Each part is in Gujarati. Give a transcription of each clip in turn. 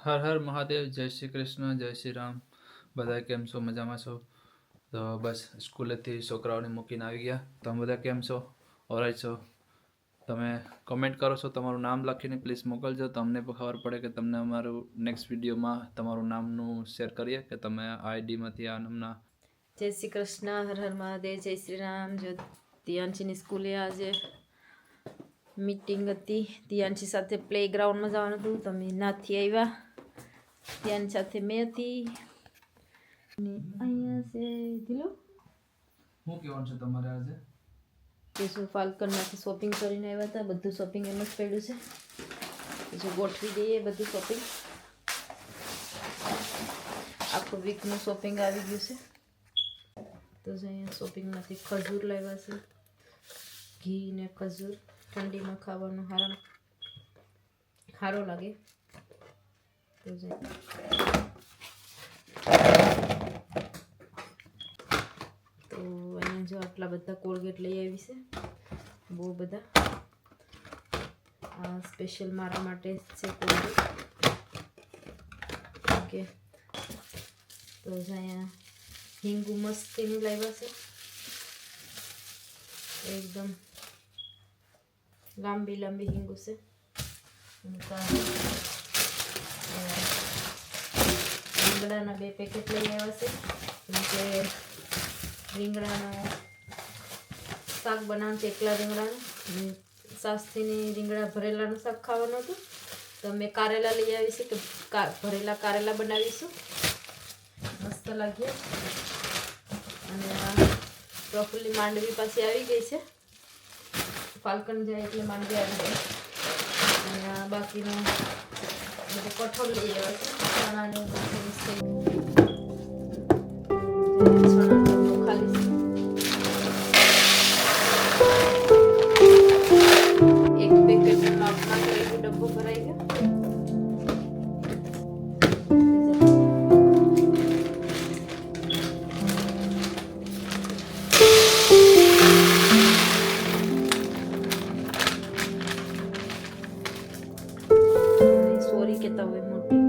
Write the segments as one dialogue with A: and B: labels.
A: હર હર મહાદેવ, જય શ્રી કૃષ્ણ, જય શ્રી રામ. બધા કેમ છો? મજામાં છો? તો બસ સ્કૂલેથી છોકરાઓને મૂકીને આવી ગયા. તમે બધા કેમ છો? ઓરાય છો? તમે કોમેન્ટ કરો છો, તમારું નામ લખીને પ્લીઝ મોકલજો. તમને પણ ખબર પડે કે તમને અમારું નેક્સ્ટ વિડીયોમાં તમારું નામનું શેર કરીએ કે તમે આ આઈડીમાંથી આ નામના.
B: જય શ્રી કૃષ્ણ, હર હર મહાદેવ, જય શ્રી રામ. જો તિયાંશીની સ્કૂલે આજે મીટિંગ હતી. તિયાંશી સાથે પ્લેગ્રાઉન્ડમાં જવાનું હતું. તમે નાથી આવ્યા. ત્યાં સાથે મેં હતી. અહીંયા છે દિલો.
A: શું કહેવાનું છે તમારે આજે?
B: કે શું ફાલ્કનમાંથી શોપિંગ કરીને આવ્યા હતા. બધું શોપિંગ એમ જ પડ્યું છે. જો ગોઠવી દઈએ બધું શોપિંગ. આખું વીકનું શોપિંગ આવી ગયું છે. તો અહીંયા શોપિંગમાંથી ખજૂર લાવ્યા છે. ઘી ને ખજૂર ઠંડીમાં ખાવાનું સારો લાગે. તો અહીંયા જો આટલા બધા કોલગેટ લઈ આવી છે. બહુ બધા. આ સ્પેશિયલ મારા માટે છે કોલગેટ. ઓકે. તો અહીંયા હિંગુ મસ્તીની લાવ્યા છે. એકદમ લાંબી લાંબી હિંગુ છે. રીંગણાના 2 પેકેટ લઈ આવ્યા છે. કેમ કે રીંગણાનું શાક બનાવવાનું છે. એકલા રીંગણાનું સાસથીની રીંગણા ભરેલાનું શાક ખાવાનું હતું. તો મેં કારેલા લઈ આવી છે કે ભરેલા કારેલા બનાવીશું. મસ્ત લાગ્યો. અને પ્રોપરલી માંડવી પાસે આવી ગઈ છે. ફાલ્કન જાય એટલે માંડવી આવી જાય. અને બાકીનો બધું કઠોળ લઈ આવ્યા છે. ચણાનું એક પેકેટ માપમાં ડબ્બો ભરાઈ ગયો. સોરી કેતા હોય મોટી.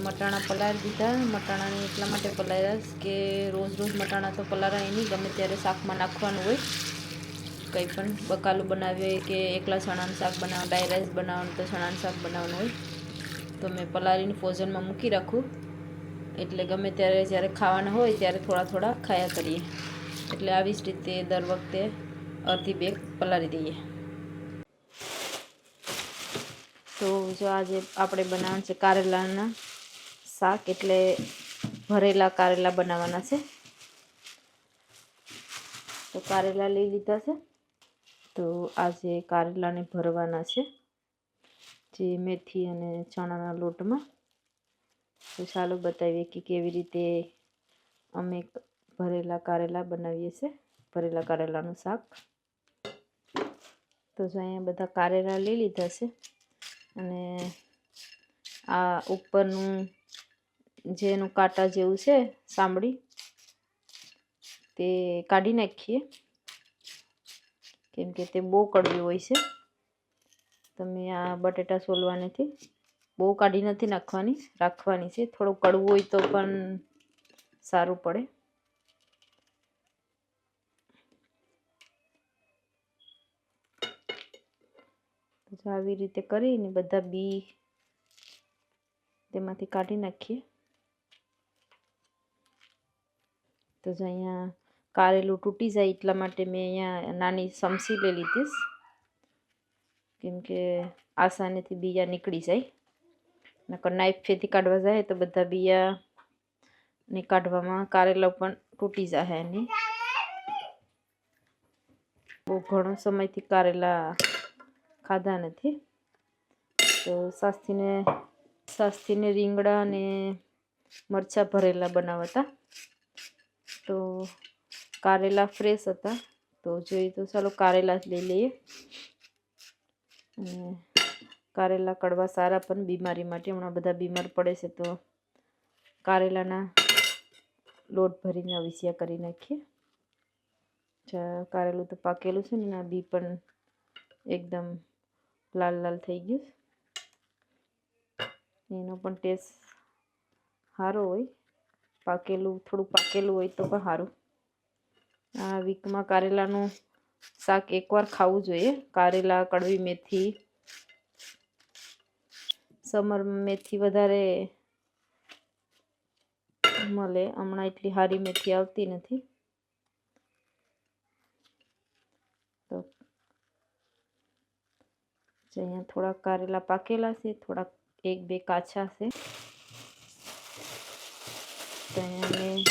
B: મટાણા પલાળી દીધા. મટાણાને એટલા માટે પલાળ્યા કે રોજ રોજ મટાણા તો પલાળાય નહીં. ગમે ત્યારે શાકમાં નાખવાનું હોય. કંઈ પણ બકાલું બનાવીએ કે એકલા ચણાનું શાક બનાવવાનું, ડાય રાઈસ બનાવવાનું તો ચણાનું શાક બનાવવાનું હોય. તો મેં પલાળીને ફ્રોઝનમાં મૂકી રાખું. એટલે ગમે ત્યારે જ્યારે ખાવાના હોય ત્યારે થોડા થોડા ખાયા કરીએ. એટલે આવી જ રીતે દર વખતે અડધી બેગ પલાળી દઈએ. તો જો આજે આપણે બનાવવાનું છે કારેલાના શાક. એટલે ભરેલા કારેલા બનાવવાના છે. તો કારેલા લઈ લીધા છે. તો આજે કારેલાને ભરવાના છે જે મેથી અને ચણાના લોટમાં. તો ચાલો બતાવીએ કે કેવી રીતે અમે ભરેલા કારેલા બનાવીએ છીએ. ભરેલા કારેલાનું શાક. તો જો અહીંયા બધા કારેલા લઈ લીધા છે. અને આ ઉપરનું જેનું કાંટા જેવું છે સાંભળી તે કાઢી નાખીએ. કેમ કે તે બહુ કડવી હોય છે. તમે આ બટેટા સોલવાનેથી બહુ કાઢી નથી નાખવાની, રાખવાની છે. થોડું કડવું હોય તો પણ સારું પડે. તો આવી રીતે કરીને બધા બી તેમાંથી કાઢી નાખીએ. તો જો અહીંયા કારેલું તૂટી જાય એટલા માટે મેં અહીંયા નાની સમસી લઈ લીધીશ. કેમ કે આસાનીથી બીયા નીકળી જાય. નકર નાઈફેથી કાઢવા જાય તો બધા બીયા ને કાઢવામાં કારેલા પણ તૂટી જાય એની. બહુ ઘણો સમયથી કારેલા ખાધા નથી, તો સાસથીને રીંગણા અને મરચાં ભરેલા બનાવતા. તો કારેલા ફ્રેશ હતા, તો જોઈએ તો ચાલો કારેલા જ લઈ લઈએ. અને કારેલા કડવા સારા પણ બીમારી માટે, હમણાં બધા બીમાર પડે છે, તો કારેલાના લોટ ભરીને અવિસિયા કરી નાખીએ. કારેલું તો પાકેલું છે ને, એના બી પણ એકદમ લાલ લાલ થઈ ગયું. એનો પણ ટેસ્ટ સારો હોય, થોડું પાકેલું હોય તો પણ સારું. આ વીકમાં કારેલાનું શાક એકવાર ખાવું જોઈએ. કારેલા, કડવી મેથી, સમર મેથી વધારે મળે, હમણાં એટલી સારી મેથી આવતી નથી. તો અહીંયા થોડાક કારેલા પાકેલા છે, થોડાક 1-2 કાચા છે. તો અહીંયા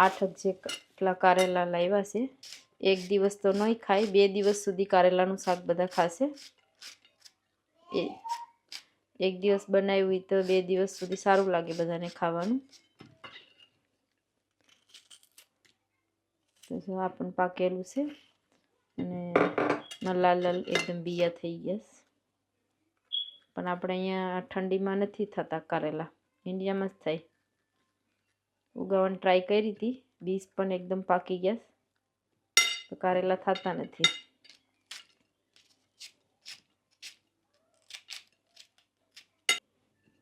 B: 8 જેટલા કારેલા લાવ્યા છે. એક દિવસ તો નહીં ખાય, 2 દિવસ સુધી કારેલાનું શાક બધા ખાશે. એક દિવસ બનાવ્યું હોય તો 2 દિવસ સુધી સારું લાગે બધાને ખાવાનું. તો જો આ પણ પાકેલું છે અને લાલ લાલ એકદમ બીયા થઈ ગયા. પણ આપણે અહીંયા ઠંડીમાં નથી થતા કારેલા, ઇન્ડિયામાં જ થાય. ઉગાવવાની ટ્રાય કરી હતી, બીજ પણ એકદમ પાકી ગયા, તો કારેલા થતા નથી.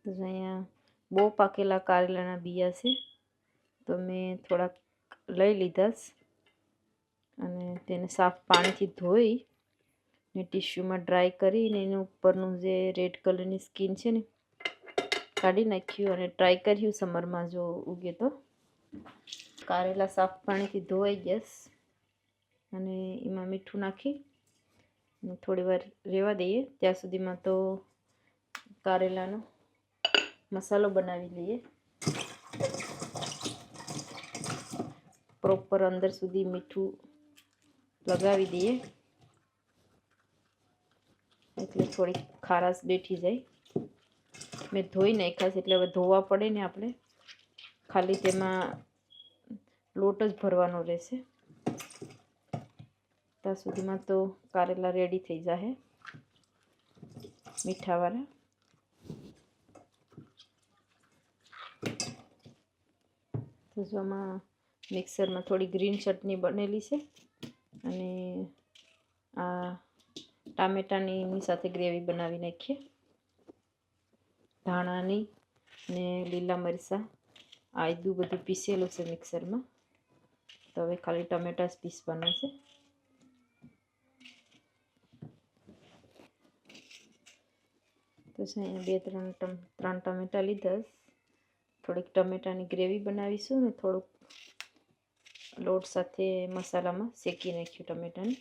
B: તો અહીંયા બહુ પાકેલા કારેલાના બીયા છે, તો મેં થોડાક લઈ લીધા અને તેને સાફ પાણીથી ધોઈ ને ટીશ્યુમાં ડ્રાય કરીને એની ઉપરનું જે રેડ કલરની સ્કીન છે ને કાઢી નાખ્યું અને ટ્રાય કર્યું સમરમાં જો ઉગે તો. કારેલા સાફ પાણીથી ધોવાઈ ગયા અને એમાં મીઠું નાખી થોડી વાર રહેવા દઈએ. ત્યાં સુધીમાં તો કારેલાનો મસાલો બનાવી લઈએ. પ્રોપર અંદર સુધી મીઠું લગાવી દઈએ એટલે થોડી ખારાશ બેઠી જાય. મેં ધોઈ નાખ્યા છે, એટલે હવે ધોવા પડે ને આપણે ખાલી તેમાં લોટ જ ભરવાનો રહેશે. ત્યાં સુધીમાં તો કારેલા રેડી થઈ જશે મીઠાવાળા. તો જો આમાં મિક્સરમાં થોડી ગ્રીન ચટણી બનેલી છે અને આ ટામેટાની સાથે ગ્રેવી બનાવી નાખીએ. ધાણાની ને લીલા મરચાં આદું બધું પીસેલું છે મિક્સરમાં. તો હવે ખાલી ટમેટા જ પીસવાના છે. તો અહીંયા 2-3 ટમેટા લીધા. થોડીક ટમેટાની ગ્રેવી બનાવીશું ને થોડુંક લોટ સાથે મસાલામાં શેકી નાખ્યું ટમેટાને,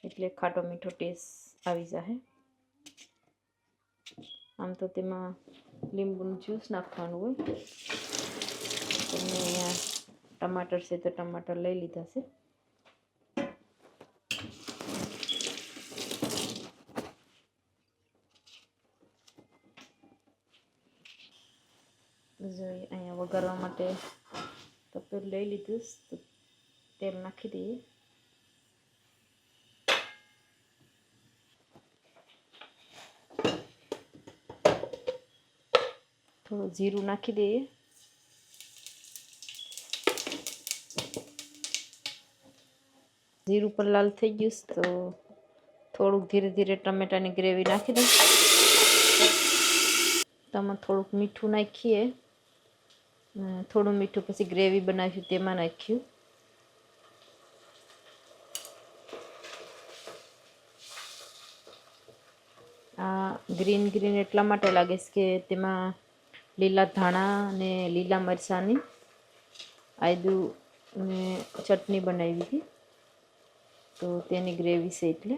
B: એટલે ખાટો મીઠો ટેસ્ટ આવી જશે. આમ તો તેમાં લીંબુનું જ્યુસ નાખવાનું હોય, અહીંયા ટમાટર છે તો ટમાટર લઈ લીધા છે. જોઈએ અહીંયા વઘારવા માટે તપેલું લઈ લીધું, તો તેલ નાખી દઈએ. થોડું જીરું નાખી દઈએ. જીરું પણ લાલ થઈ ગયું તો થોડુંક ધીરે ધીરે ટમેટાની ગ્રેવી નાખી દઈએ. તેમાં થોડુંક મીઠું નાખીએ, થોડું મીઠું પછી ગ્રેવી બનાવ્યું તેમાં નાખ્યું. આ ગ્રીન એટલા માટે લાગે છે કે તેમાં લીલા ધાણા અને લીલા મરચાંની આદું ને ચટણી બનાવી હતી, તો તેની ગ્રેવી છે એટલે.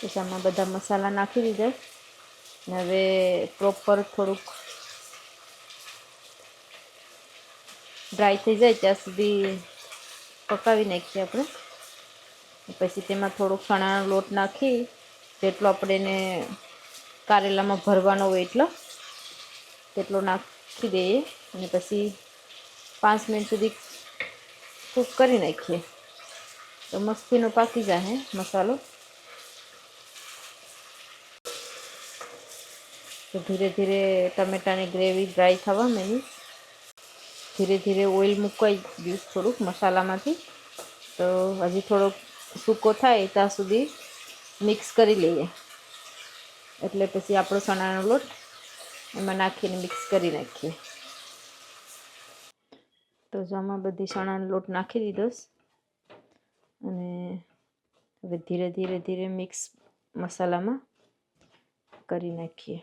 B: પછી આમાં બધા મસાલા નાખી દીધા ને હવે પ્રોપર થોડુંક ડ્રાય થઈ જાય ત્યાં સુધી પકાવી નાખીએ આપણે. પછી તેમાં થોડોક ચણાનો લોટ નાખી જેટલો આપણે એને કારેલામાં ભરવાનો હોય તેટલો નાખી દઈએ અને પછી 5 મિનિટ સુધી કૂક કરી નાખીએ તો મસ્તીનો પાકી જાય મસાલો. તો ધીરે ધીરે ટમેટાની ગ્રેવી ડ્રાય થવા માંડી. ધીરે ધીરે ઓઇલ મુકાઈ ગયું થોડુંક મસાલામાંથી. તો હજી થોડોક સૂકો થાય ત્યાં સુધી મિક્સ કરી લઈએ. એટલે પછી આપણો ચણાનો લોટ એમાં નાખીને મિક્સ કરી નાખીએ. તો જો આમાં બધી ચણાનો લોટ નાખી દીધો અને હવે ધીરે ધીરે ધીરે મિક્સ મસાલામાં કરી નાખીએ.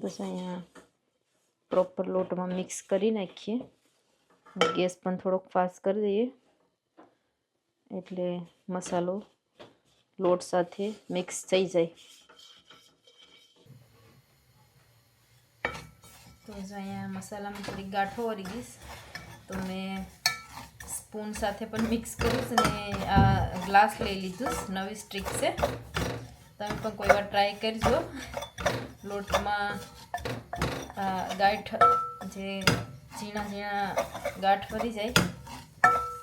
B: બસ અહીંયા પ્રોપર લોટમાં મિક્સ કરી નાખીએ. ગેસ પણ થોડોક ફાસ્ટ કરી દઈએ એટલે મસાલો લોટ સાથે મિક્સ થઈ જાય. તો અહીંયા મસાલામાં થોડી ગાંઠો વળી ગઈશ તો મેં સ્પૂન સાથે પણ મિક્સ કરીશ અને આ ગ્લાસ લઈ લીધું. નવી સ્ટ્રીક છે, તમે પણ કોઈ વાર ટ્રાય કરજો. લોટમાં ગાંઠ જે ઝીણા ઝીણા ગાંઠ વળી જાય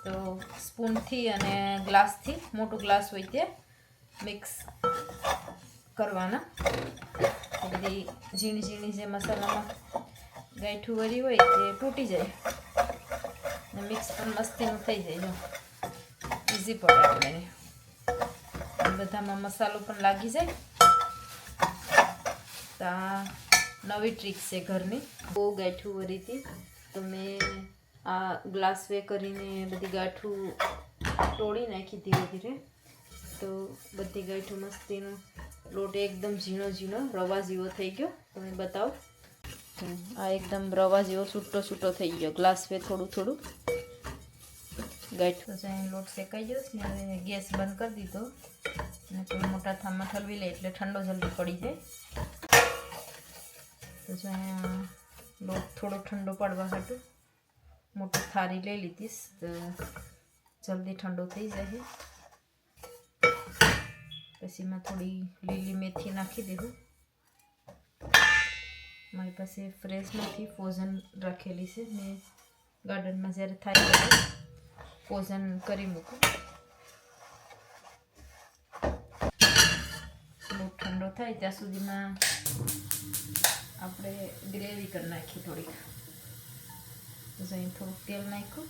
B: તો સ્પૂનથી અને ગ્લાસથી, મોટું ગ્લાસ હોય તે મિક્સ કરવાના. બધી ઝીણી ઝીણી જે મસાલામાં ગાંઠું વળી હોય તે તૂટી જાય ને મિક્સ પણ મસ્તીનું થઈ જાય. જો ઇઝી પડે આપણે, બધામાં મસાલો પણ લાગી જાય. તો આ નવી ટ્રીક છે ઘરની. બહુ ગાંઠું વળી હતી તો મેં આ ગ્લાસ વે કરીને બધી ગાંઠું તોડી નાખી ધીરે ધીરે. તો બધી ગાંઠું મસ્તીનો લોટ એકદમ ઝીણો ઝીણો રવા જેવો થઈ ગયો. તમે બતાવો, આ એકદમ રવા જેવો છૂટો છૂટો થઈ ગયો. ગ્લાસ વે થોડું થોડું ગાંઠું જાય. લોટ શેકાઈ ગયો ને હવે ગેસ બંધ કરી દીધો અને કોઈ મોટા થામાં ઠલવી લે એટલે ઠંડો જલ્દી પડી જાય. તો જો અહીંયા લોટ થોડો ઠંડો પડવા હાટું મોટી થાળી લઈ લીધીશ તો જલ્દી ઠંડો થઈ જાય. પછી એમાં થોડી લીલી મેથી નાખી દેવું. મારી પાસે ફ્રેશ મેથી ફ્રોઝન રાખેલી છે. મેં ગાર્ડનમાં જ્યારે થાય ત્યારે ફ્રોઝન કરી મૂકું. લોટ ઠંડો થાય ત્યાં સુધીમાં આપણે ગ્રેવી કરી નાખીએ થોડીક. તો અહીં થોડુંક તેલ નાખ્યું.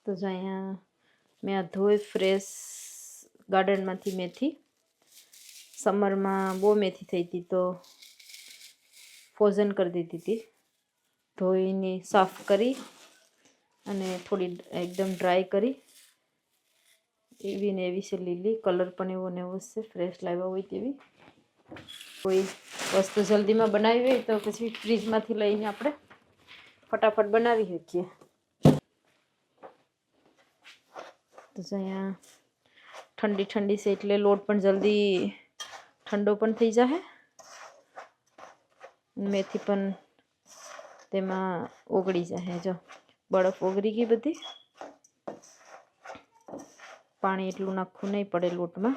B: તો જો અહીંયા મેં આ ધોઈ ફ્રેશ ગાર્ડનમાંથી મેથી, સમરમાં બહુ મેથી થઈ હતી તો ફ્રોઝન કરી દીધી હતી. ધોઈને સાફ કરી અને થોડી એકદમ ડ્રાય કરી. એવી ને એવી છે લીલી, કલર પણ એવો ને એવો છે, ફ્રેશ લાવ્યા હોય તેવી. કોઈ વસ્તુ જલ્દીમાં બનાવી હોય તો પછી ફ્રીજમાંથી લઈને આપણે ફટાફટ બનાવી શકીએ. તો અહીંયા ઠંડી ઠંડી છે એટલે લોટ પણ જલ્દી ઠંડો પણ થઈ જાય. મેથી પણ તેમાં ઓગળી જાય. જો બરફ ઓગળી ગઈ બધી. પાણી એટલું નાખવું નહીં પડે લોટમાં.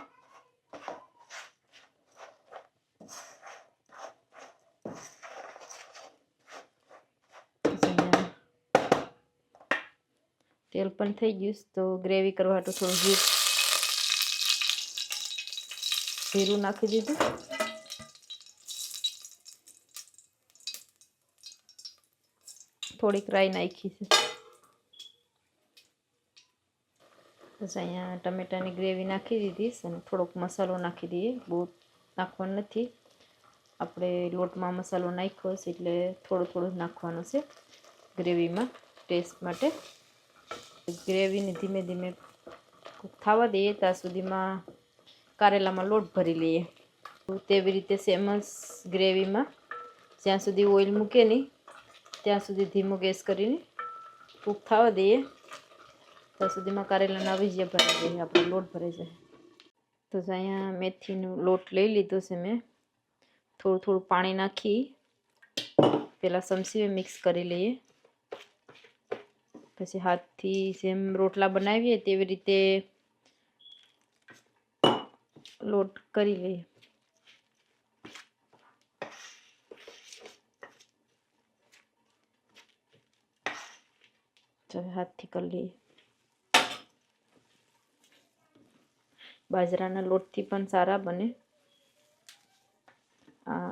B: તેલ પણ થઈ ગયું તો ગ્રેવી કરવા હાટું થોડું જીરું નાખી દીધું. થોડીક રાઈ નાખી છે. બસ અહીંયા ટમેટાની ગ્રેવી નાખી દીધી અને થોડોક મસાલો નાખી દઈએ. બહુ નાખવાનો નથી, આપણે લોટમાં મસાલો નાખ્યો છે એટલે થોડું થોડું નાખવાનું છે ગ્રેવીમાં ટેસ્ટ માટે. ગ્રેવીને ધીમે ધીમે થવા દઈએ ત્યાં સુધીમાં કારેલામાં લોટ ભરી લઈએ. તેવી રીતે સેમ જ ગ્રેવીમાં જ્યાં સુધી ઓઇલ મૂકે નહીં ત્યાં સુધી ધીમો ગેસ કરીને કૂક થવા દઈએ. ત્યાં સુધીમાં કારેલાના અવીજિયા ભરાઈ જાય, આપણો લોટ ભરાઈ જાય. તો અહીંયા મેથીનો લોટ લઈ લીધો છે મેં. થોડું થોડું પાણી નાખી પહેલાં સમસીએ મિક્સ કરી લઈએ. પછી હાથથી જેમ રોટલા બનાવીએ તેવી રીતે લોટ કરી લઈએ. ચાલો હાથથી કરી લઈએ. બાજરાના લોટથી પણ સારા બને આ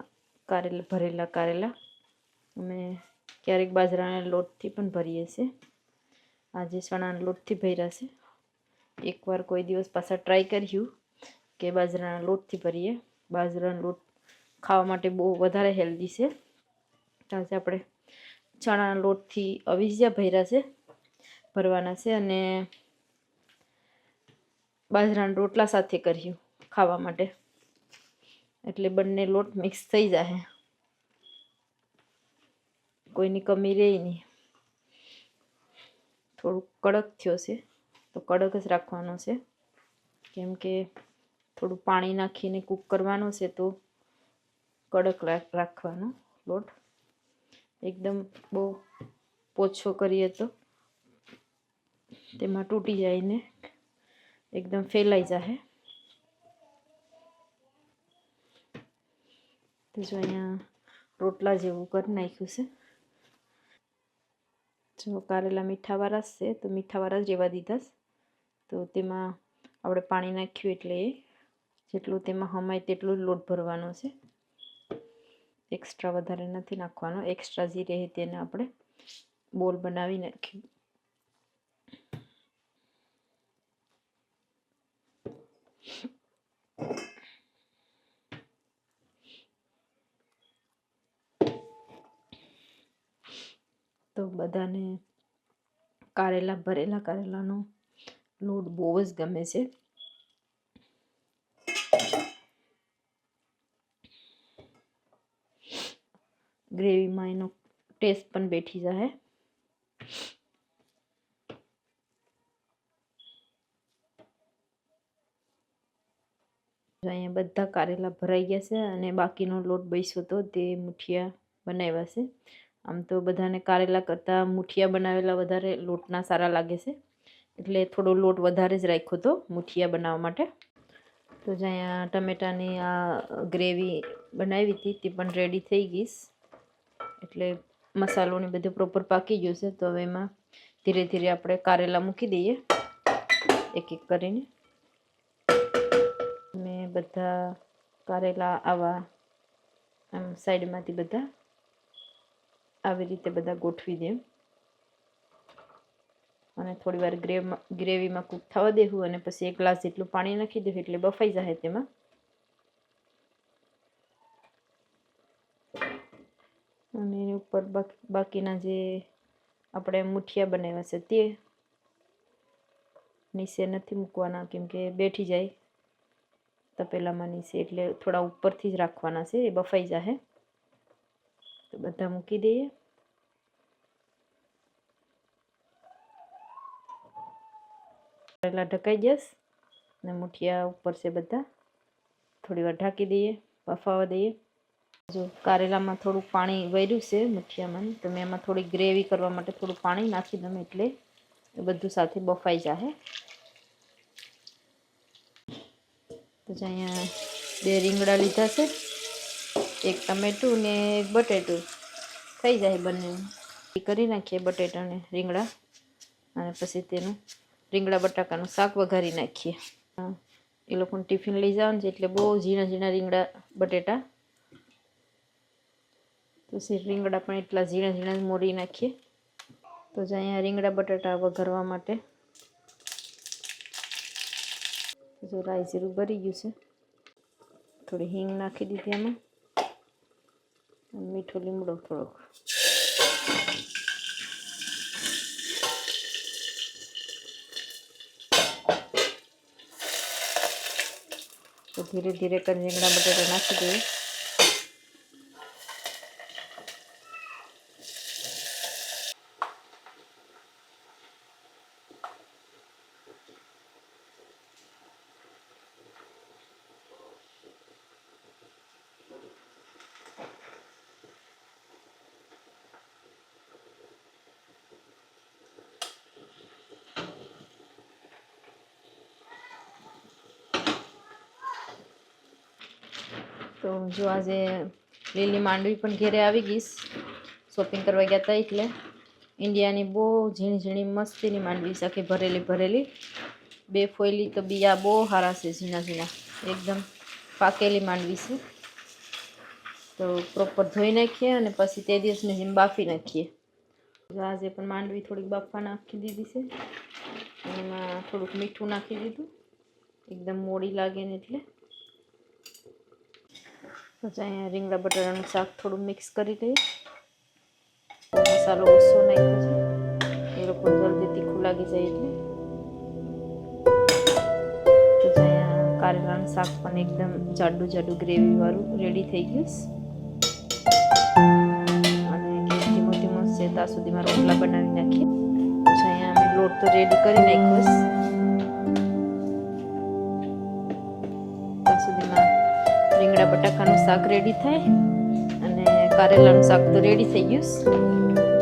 B: કારેલા, ભરેલા કારેલા. અમે ક્યારેક બાજરાના લોટથી પણ ભરીએ છીએ. આજે ચણાના લોટથી ભર્યા છે. એકવાર કોઈ દિવસ પાછા ટ્રાય કર્યું કે બાજરાના લોટથી ભરીએ. બાજરાનો લોટ ખાવા માટે બહુ વધારે હેલ્ધી છે. આજે આપણે ચણાના લોટથી અવીજિયા ભરવાના છે અને બાજરાના રોટલા સાથે કર્યું ખાવા માટે, એટલે બંને લોટ મિક્સ થઈ જાય, કોઈની કમી રહે નહીં. થોડુંક કડક થયો છે તો કડક જ રાખવાનો છે, કેમ કે થોડું પાણી નાખીને કૂક કરવાનો છે તો કડક રાખવાનો લોટ. એકદમ બહુ પોછો કરીએ તો તેમાં તૂટી જાય ને એકદમ ફેલાઈ જાય. તો જો અહીંયા રોટલા જેવું કરી નાખ્યું છે. જો કારેલા મીઠાવાળા છે તો મીઠાવાળા જ રહેવા દીધા. તો તેમાં આપણે પાણી નાખ્યું એટલે જેટલું તેમાં હમાય તેટલું જ લોટ ભરવાનો છે. એક્સ્ટ્રા વધારે નથી નાખવાનો. એક્સ્ટ્રા જે રહે તેને આપણે બોલ બનાવી નાખ્યું. તો બધાને કારેલા, ભરેલા કારેલાનો લોટ બહુ જ ગમે છે. ગ્રેવીમાં એનો ટેસ્ટ પણ બેઠી જાય. અહીંયા બધા કારેલા ભરાઈ ગયા છે અને બાકીનો લોટ બચ્યો તો તે મુઠિયા બનાવ્યા છે. આમ તો બધાને કારેલા કરતાં મુઠિયા બનાવેલા વધારે લોટના સારા લાગે છે, એટલે થોડો લોટ વધારે જ રાખ્યો હતો મુઠિયા બનાવવા માટે. તો જ અહીંયા ટમેટાની આ ગ્રેવી બનાવી હતી તે પણ રેડી થઈ ગઈ, એટલે મસાલોને બધું પ્રોપર પાકી ગયું છે. તો હવે એમાં ધીરે ધીરે આપણે કારેલા મૂકી દઈએ એક એક કરીને. મેં બધા કારેલા આવા આમ સાઈડમાંથી બધા આવી રીતે બધા ગોઠવી દે અને થોડી વાર ગ્રેવીમાં કૂક થવા દેવું અને પછી 1 ગ્લાસ જેટલું પાણી નાખી દેવું એટલે બફાઈ જાય તેમાં. અને એની ઉપર બાકીના જે આપણે મુઠિયા બનાવ્યા છે તે નીચે નથી મૂકવાના, કેમ કે બેઠી જાય તપેલામાં નીચે, એટલે થોડા ઉપરથી જ રાખવાના છે, એ બફાઈ જાય. તો બધા મૂકી દઈએ. કારેલા ઢકાઈ જશે અને મુઠિયા ઉપર છે બધા. થોડી વાર ઢાંકી દઈએ, બફાવા દઈએ. જો કારેલામાં થોડું પાણી વળ્યું છે મુઠિયામાં, તો મેં એમાં થોડી ગ્રેવી કરવા માટે થોડું પાણી નાખી દઉં એટલે એ બધું સાથે બફાઈ જાય. તો અહીંયા 2 રીંગણા લીધા છે, 1 ટમેટું ને 1 બટેટું. થઈ જાય બંને કરી નાખીએ બટેટા અને રીંગણા, અને પછી તેનું રીંગણા બટાકાનું શાક વઘારી નાખીએ. એ લોકોને ટિફિન લઈ જવાનું છે એટલે બહુ ઝીણા ઝીણા રીંગણા બટેટા. તો રીંગણા પણ એટલા ઝીણા ઝીણા મોરી નાખીએ. તો જ અહીંયા રીંગણા બટાટા વઘારવા માટે જો રાઈ જીરું ભરી ગયું છે. થોડી હિંગ નાખી દીધી એમાં, મીઠો લીમડો થોડોક. તો ધીરે ધીરે કરીને રીંગણા બટાટા નાખી દઈએ. તો જો આજે લીલી માંડવી પણ ઘેરે આવી ગઈશ. શોપિંગ કરવા ગયા હતા એટલે ઇન્ડિયાની બહુ ઝીણી ઝીણી મસ્તીની માંડવી સાથે ભરેલી 2 ફોયલી તો બીયા બહુ સારા છે, ઝીણા ઝીણા એકદમ પાકેલી માંડવી છે. તો પ્રોપર ધોઈ નાખીએ અને પછી તે દિવસની જેમ બાફી નાખીએ. આજે પણ માંડવી થોડીક બાફવા નાખી દીધી છે અને એમાં થોડુંક મીઠું નાખી દીધું, એકદમ મોડી લાગે ને એટલે. પછી અહીંયા રીંગણા બટાટાનું શાક થોડું મિક્સ કરી લઈએ. મસાલો ઓછો નાખ્યો છે, એ લોકો જલ્દી તીખું લાગી જાય એટલે. તો અહીંયા કારેલાનું શાક પણ એકદમ જાડું ગ્રેવી વાળું રેડી થઈ ગયું. અને ગેસ ધીમો છે ત્યાં સુધીમાં રોટલા બનાવી નાખીએ. પછી અહીંયા અમે લોટ તો રેડી કરી નાખ્યો છે. ત્યાં સુધીમાં રીંગણા બટાકાનું શાક રેડી થાય અને કારેલાનું શાક તો રેડી થઈ ગયું.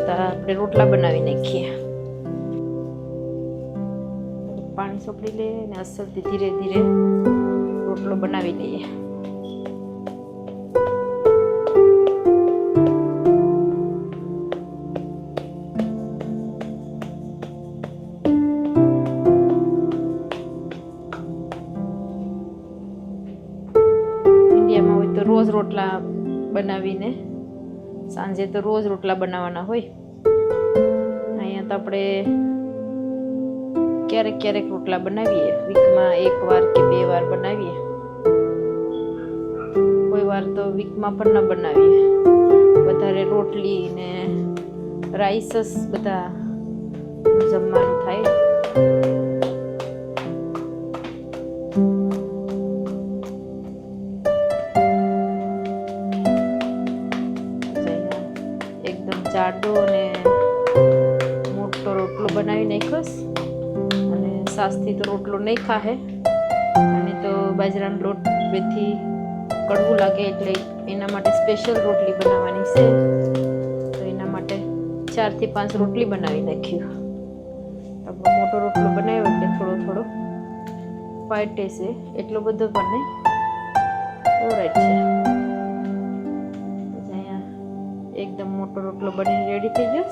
B: તો આપણે રોટલા બનાવી નાખીએ. પાણી સોપડી લઈએ અને અસરથી ધીરે ધીરે રોટલો બનાવી લઈએ. રોજ રોટલા બનાવીને સાંજે તો રોજ રોટલા બનાવવાના હોય. અહીંયા તો આપણે ક્યારેક રોટલા બનાવીએ, વીકમાં 1 વાર કે 2 વાર બનાવીએ. કોઈ વાર તો વીકમાં પણ ન બનાવીએ. વધારે રોટલી ને રાઈસ જ બધા જમવાનું થાય. જાડો અને મોટો રોટલો બનાવી નાખ્યો અને સાસથી તો રોટલો નહીં ખાહે. અને તો બાજરાનો લોટ બેથી કડવું લાગે એટલે એના માટે સ્પેશિયલ રોટલી બનાવવાની છે. તો એના માટે 4 થી 5 રોટલી બનાવી નાખ્યું. આપણો મોટો રોટલો બનાવ્યો એટલે થોડો ફાટે છે, એટલો બધો પણ નહીં, ઓરાઈટ છે. એકદમ મોટો રોટલો બનીને રેડી થઈ ગયો.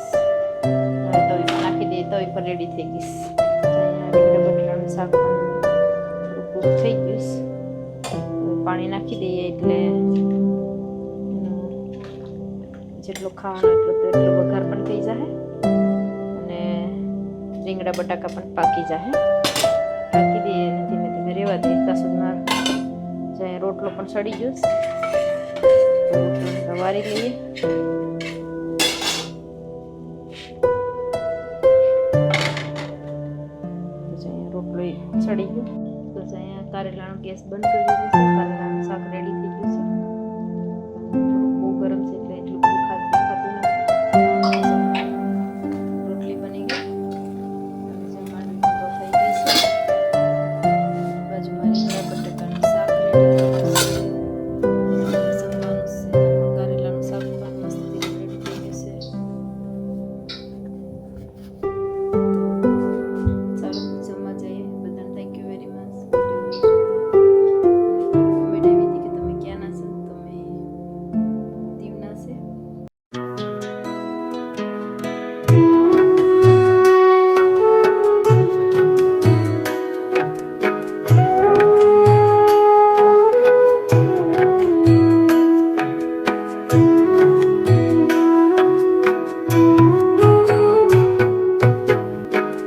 B: હવે તવીમાં નાખી દઈએ, તવી પર રેડી થઈ ગઈશ. અહીંયા રીંગણા બટાટાનું શાક પણ થોડું કૂક થઈ ગયું. હવે પાણી નાખી દઈએ એટલે જેટલો ખાવાનો એટલો વઘાર પણ થઈ જાય અને રીંગણા બટાકા પણ પાકી જાય. ઢાંકી દઈએ અને ધીમે ધીમે રહેવા દઈએ ત્યાં સુધીમાં જ્યાં રોટલો પણ સડી ગયો. રોટલો વારી લઈએ. રોટલો સડી ગયો. તો અહીંયા કારેલાનો ગેસ બંધ કરી દીધો છે. કારેલાનું શાક રેડી થઈ ગયું છે.